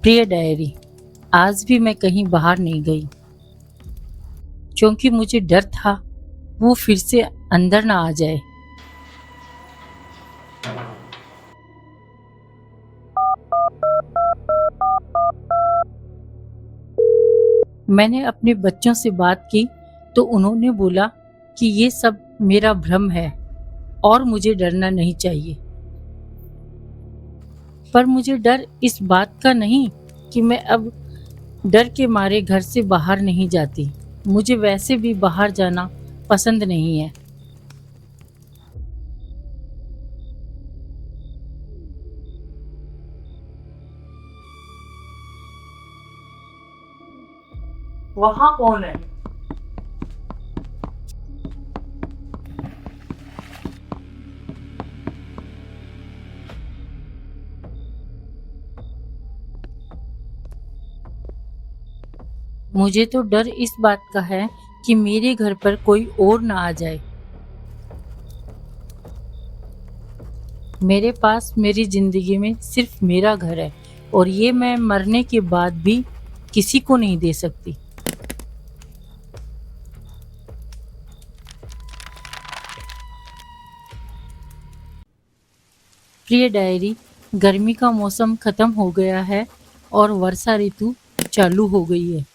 प्रिय डायरी, आज भी मैं कहीं बाहर नहीं गई क्योंकि मुझे डर था वो फिर से अंदर ना आ जाए। मैंने अपने बच्चों से बात की तो उन्होंने बोला कि ये सब मेरा भ्रम है और मुझे डरना नहीं चाहिए। पर मुझे डर इस बात का नहीं कि मैं अब डर के मारे घर से बाहर नहीं जाती। मुझे वैसे भी बाहर जाना पसंद नहीं है। वहाँ कौन है? मुझे तो डर इस बात का है कि मेरे घर पर कोई और ना आ जाए। मेरे पास मेरी जिंदगी में सिर्फ मेरा घर है और ये मैं मरने के बाद भी किसी को नहीं दे सकती। प्रिय डायरी, गर्मी का मौसम खत्म हो गया है और वर्षा ऋतु चालू हो गई है।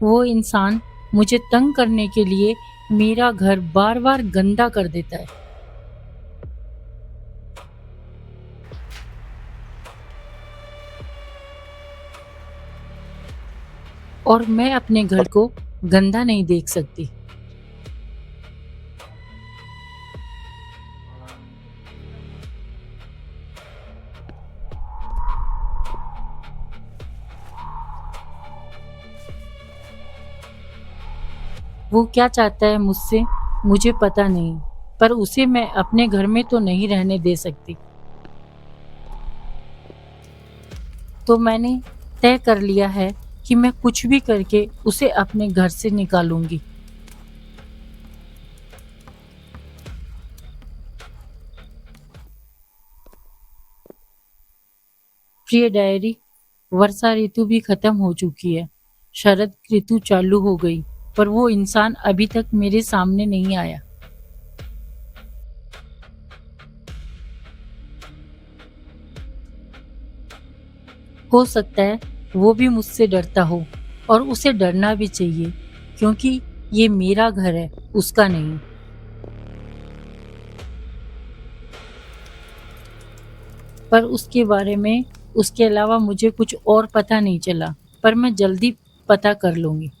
वो इंसान मुझे तंग करने के लिए मेरा घर बार बार गंदा कर देता है और मैं अपने घर को गंदा नहीं देख सकती। वो क्या चाहता है मुझसे मुझे पता नहीं, पर उसे मैं अपने घर में तो नहीं रहने दे सकती। तो मैंने तय कर लिया है कि मैं कुछ भी करके उसे अपने घर से निकालूंगी। प्रिय डायरी, वर्षा ऋतु भी खत्म हो चुकी है। शरद ऋतु चालू हो गई, पर वो इंसान अभी तक मेरे सामने नहीं आया। हो सकता है वो भी मुझसे डरता हो और उसे डरना भी चाहिए क्योंकि ये मेरा घर है, उसका नहीं। पर उसके बारे में उसके अलावा मुझे कुछ और पता नहीं चला, पर मैं जल्दी पता कर लूंगी।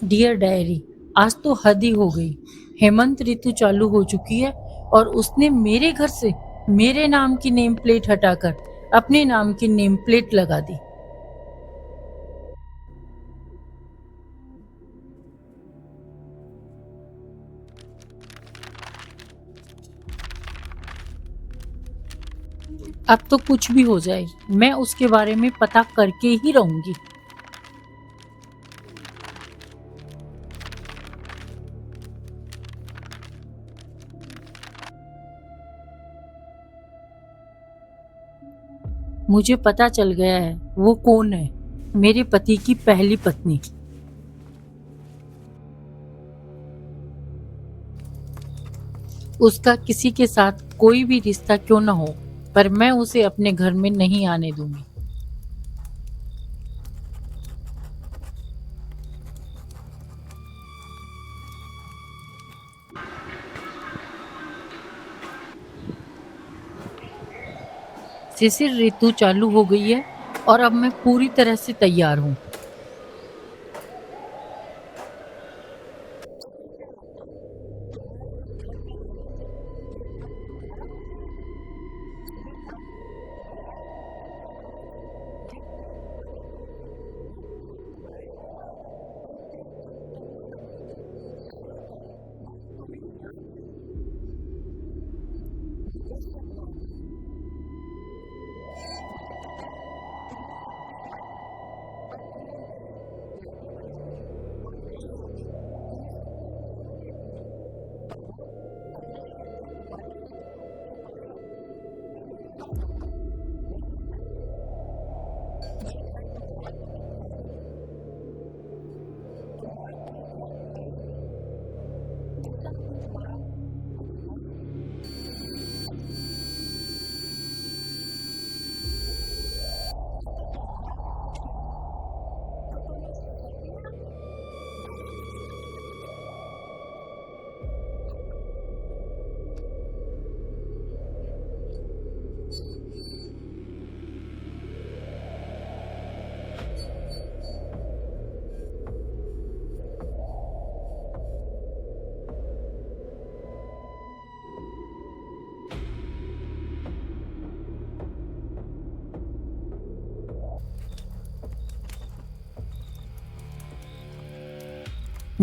डियर डायरी, आज तो हद ही हो गई। हेमंत ऋतु चालू हो चुकी है और उसने मेरे घर से मेरे नाम की नेम प्लेट हटाकर अपने नाम की नेम प्लेट लगा दी। अब तो कुछ भी हो जाए, मैं उसके बारे में पता करके ही रहूंगी। मुझे पता चल गया है वो कौन है। मेरे पति की पहली पत्नी। उसका किसी के साथ कोई भी रिश्ता क्यों न हो, पर मैं उसे अपने घर में नहीं आने दूंगी। शिशिर ऋतु चालू हो गई है और अब मैं पूरी तरह से तैयार हूँ।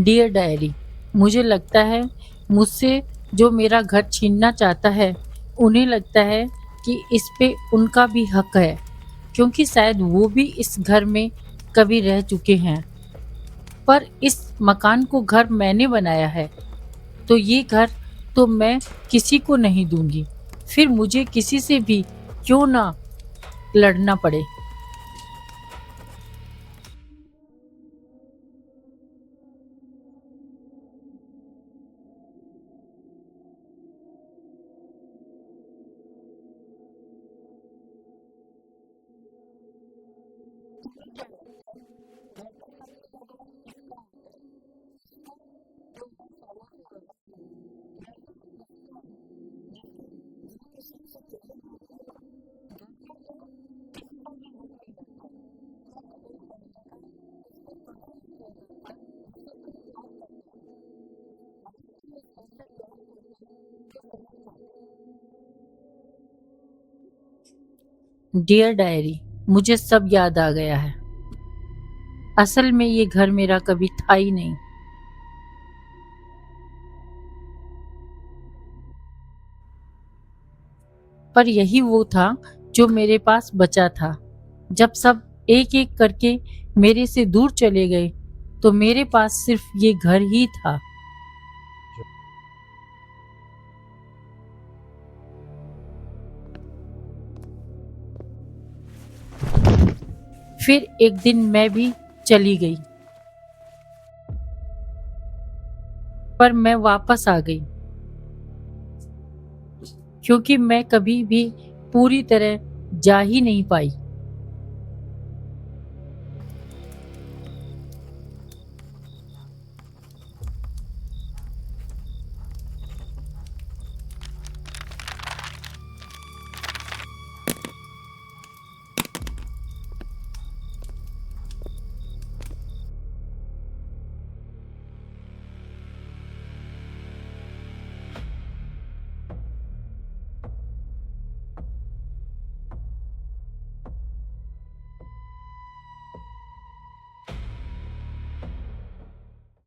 डियर डायरी, मुझे लगता है मुझसे जो मेरा घर छीनना चाहता है, उन्हें लगता है कि इस पे उनका भी हक है, क्योंकि शायद वो भी इस घर में कभी रह चुके हैं। पर इस मकान को घर मैंने बनाया है, तो ये घर तो मैं किसी को नहीं दूंगी, फिर मुझे किसी से भी क्यों ना लड़ना पड़े। डियर डायरी, मुझे सब याद आ गया है। असल में ये घर मेरा कभी था ही नहीं। पर यही वो था जो मेरे पास बचा था। जब सब एक एक करके मेरे से दूर चले गए, तो मेरे पास सिर्फ ये घर ही था। फिर एक दिन मैं भी चली गई, पर मैं वापस आ गई, क्योंकि मैं कभी भी पूरी तरह जा ही नहीं पाई।